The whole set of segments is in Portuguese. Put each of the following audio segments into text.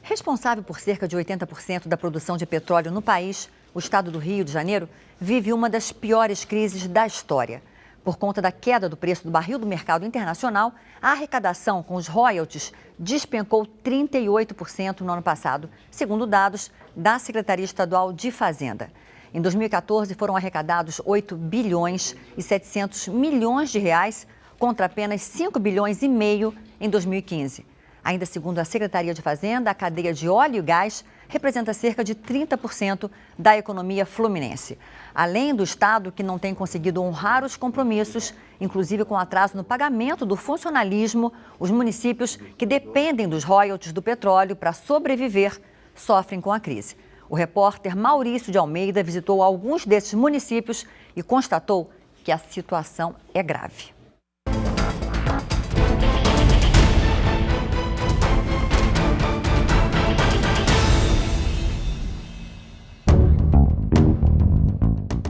Responsável por cerca de 80% da produção de petróleo no país, o estado do Rio de Janeiro vive uma das piores crises da história. Por conta da queda do preço do barril do mercado internacional, a arrecadação com os royalties despencou 38% no ano passado, segundo dados da Secretaria Estadual de Fazenda. Em 2014, foram arrecadados 8 bilhões e 700 milhões de reais, contra apenas 5 bilhões e meio em 2015. Ainda segundo a Secretaria de Fazenda, a cadeia de óleo e gás representa cerca de 30% da economia fluminense. Além do Estado, que não tem conseguido honrar os compromissos, inclusive com atraso no pagamento do funcionalismo, os municípios que dependem dos royalties do petróleo para sobreviver sofrem com a crise. O repórter Maurício de Almeida visitou alguns desses municípios e constatou que a situação é grave.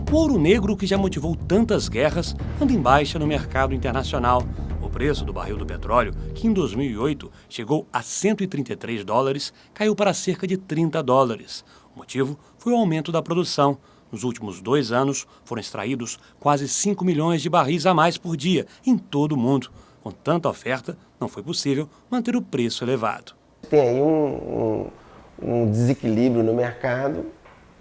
O ouro negro, que já motivou tantas guerras, anda em baixa no mercado internacional. O preço do barril do petróleo, que em 2008 chegou a $133, caiu para cerca de $30. O motivo foi o aumento da produção. Nos últimos 2 anos, foram extraídos quase 5 milhões de barris a mais por dia em todo o mundo. Com tanta oferta, não foi possível manter o preço elevado. Tem aí um desequilíbrio no mercado,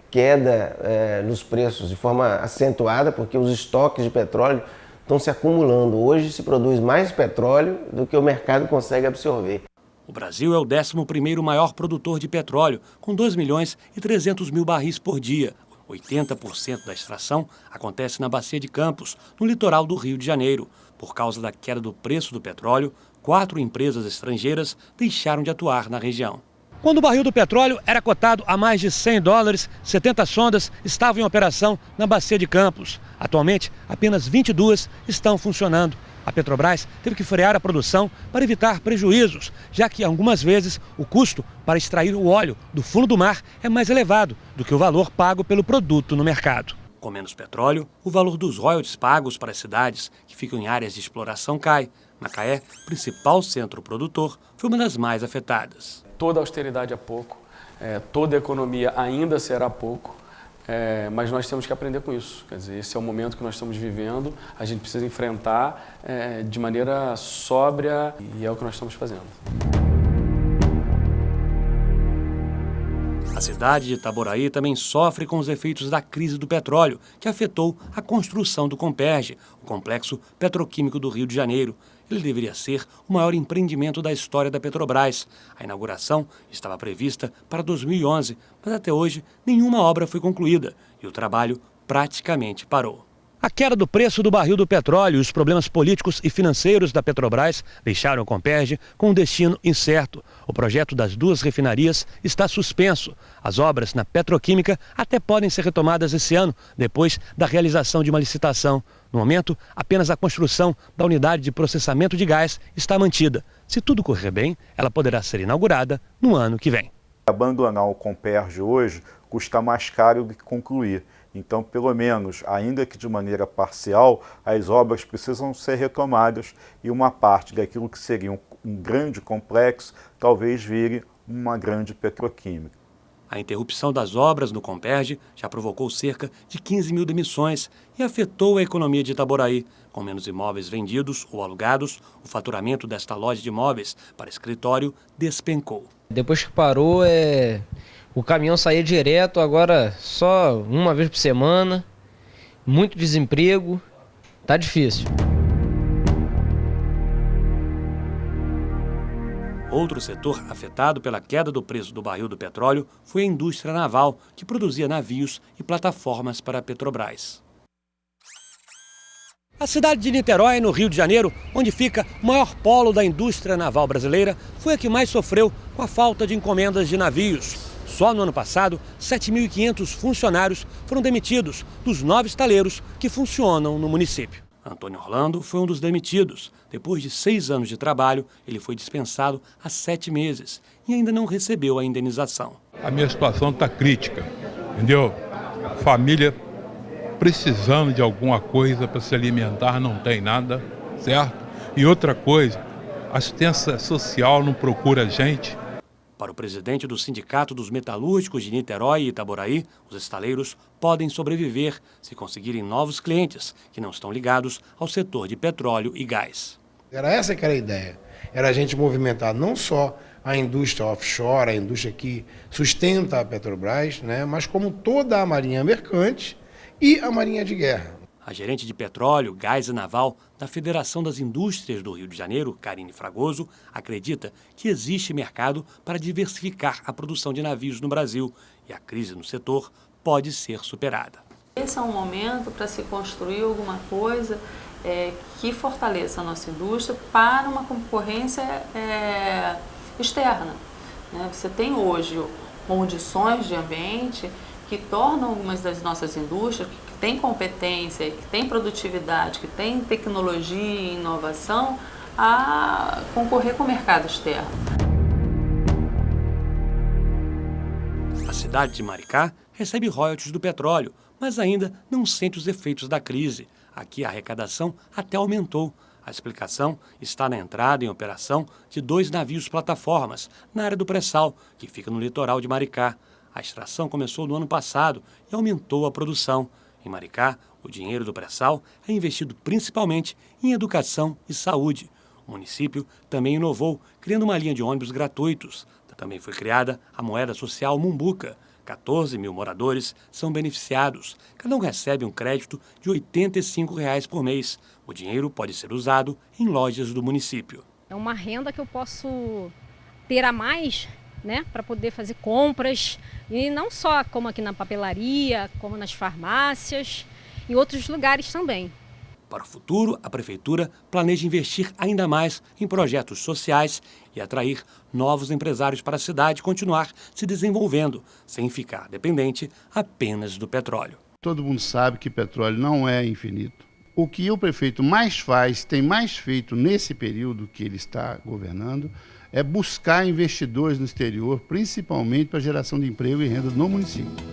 queda nos preços de forma acentuada, porque os estoques de petróleo estão se acumulando. Hoje se produz mais petróleo do que o mercado consegue absorver. O Brasil é o 11º maior produtor de petróleo, com 2 milhões e 300 mil barris por dia. 80% da extração acontece na Bacia de Campos, no litoral do Rio de Janeiro. Por causa da queda do preço do petróleo, 4 empresas estrangeiras deixaram de atuar na região. Quando o barril do petróleo era cotado a mais de $100, 70 sondas estavam em operação na Bacia de Campos. Atualmente, apenas 22 estão funcionando. A Petrobras teve que frear a produção para evitar prejuízos, já que algumas vezes o custo para extrair o óleo do fundo do mar é mais elevado do que o valor pago pelo produto no mercado. Com menos petróleo, o valor dos royalties pagos para as cidades que ficam em áreas de exploração cai. Macaé, principal centro produtor, foi uma das mais afetadas. Toda austeridade é pouco, toda economia ainda será pouco, mas nós temos que aprender com isso. Quer dizer, esse é o momento que nós estamos vivendo, a gente precisa enfrentar de maneira sóbria e é o que nós estamos fazendo. A cidade de Itaboraí também sofre com os efeitos da crise do petróleo, que afetou a construção do Comperj, o complexo petroquímico do Rio de Janeiro. Ele deveria ser o maior empreendimento da história da Petrobras. A inauguração estava prevista para 2011, mas até hoje nenhuma obra foi concluída e o trabalho praticamente parou. A queda do preço do barril do petróleo e os problemas políticos e financeiros da Petrobras deixaram o Comperj com um destino incerto. O projeto das 2 refinarias está suspenso. As obras na petroquímica até podem ser retomadas esse ano, depois da realização de uma licitação. No momento, apenas a construção da unidade de processamento de gás está mantida. Se tudo correr bem, ela poderá ser inaugurada no ano que vem. Abandonar o Comperj hoje custa mais caro do que concluir. Então, pelo menos, ainda que de maneira parcial, as obras precisam ser retomadas e uma parte daquilo que seria um grande complexo talvez vire uma grande petroquímica. A interrupção das obras no Comperj já provocou cerca de 15 mil demissões e afetou a economia de Itaboraí. Com menos imóveis vendidos ou alugados, o faturamento desta loja de imóveis para escritório despencou. Depois que parou, o caminhão saía direto, agora só uma vez por semana, muito desemprego, tá difícil. Outro setor afetado pela queda do preço do barril do petróleo foi a indústria naval, que produzia navios e plataformas para a Petrobras. A cidade de Niterói, no Rio de Janeiro, onde fica o maior polo da indústria naval brasileira, foi a que mais sofreu com a falta de encomendas de navios. Só no ano passado, 7.500 funcionários foram demitidos dos 9 estaleiros que funcionam no município. Antônio Orlando foi um dos demitidos. Depois de 6 anos de trabalho, ele foi dispensado há 7 meses e ainda não recebeu a indenização. A minha situação está crítica, entendeu? A família precisando de alguma coisa para se alimentar, não tem nada, certo? E outra coisa, a assistência social não procura a gente. Para o presidente do Sindicato dos Metalúrgicos de Niterói e Itaboraí, os estaleiros podem sobreviver se conseguirem novos clientes que não estão ligados ao setor de petróleo e gás. Era essa que era a ideia, era a gente movimentar não só a indústria offshore, a indústria que sustenta a Petrobras, né, mas como toda a marinha mercante e a marinha de guerra. A gerente de petróleo, gás e naval da Federação das Indústrias do Rio de Janeiro, Karine Fragoso, acredita que existe mercado para diversificar a produção de navios no Brasil e a crise no setor pode ser superada. Esse é um momento para se construir alguma coisa que fortaleça a nossa indústria para uma concorrência externa. Né? Você tem hoje condições de ambiente que tornam algumas das nossas indústrias, que têm competência, que têm produtividade, que têm tecnologia e inovação, a concorrer com o mercado externo. A cidade de Maricá recebe royalties do petróleo, mas ainda não sente os efeitos da crise. Aqui a arrecadação até aumentou. A explicação está na entrada em operação de 2 navios plataformas na área do pré-sal, que fica no litoral de Maricá. A extração começou no ano passado e aumentou a produção. Em Maricá, o dinheiro do pré-sal é investido principalmente em educação e saúde. O município também inovou, criando uma linha de ônibus gratuitos. Também foi criada a moeda social Mumbuca. 14 mil moradores são beneficiados. Cada um recebe um crédito de R$ 85 por mês. O dinheiro pode ser usado em lojas do município. É uma renda que eu posso ter a mais, né, para poder fazer compras, e não só como aqui na papelaria, como nas farmácias, em outros lugares também. Para o futuro, a Prefeitura planeja investir ainda mais em projetos sociais e atrair novos empresários para a cidade continuar se desenvolvendo, sem ficar dependente apenas do petróleo. Todo mundo sabe que petróleo não é infinito. O que o prefeito mais faz, tem mais feito nesse período que ele está governando, é buscar investidores no exterior, principalmente para a geração de emprego e renda no município.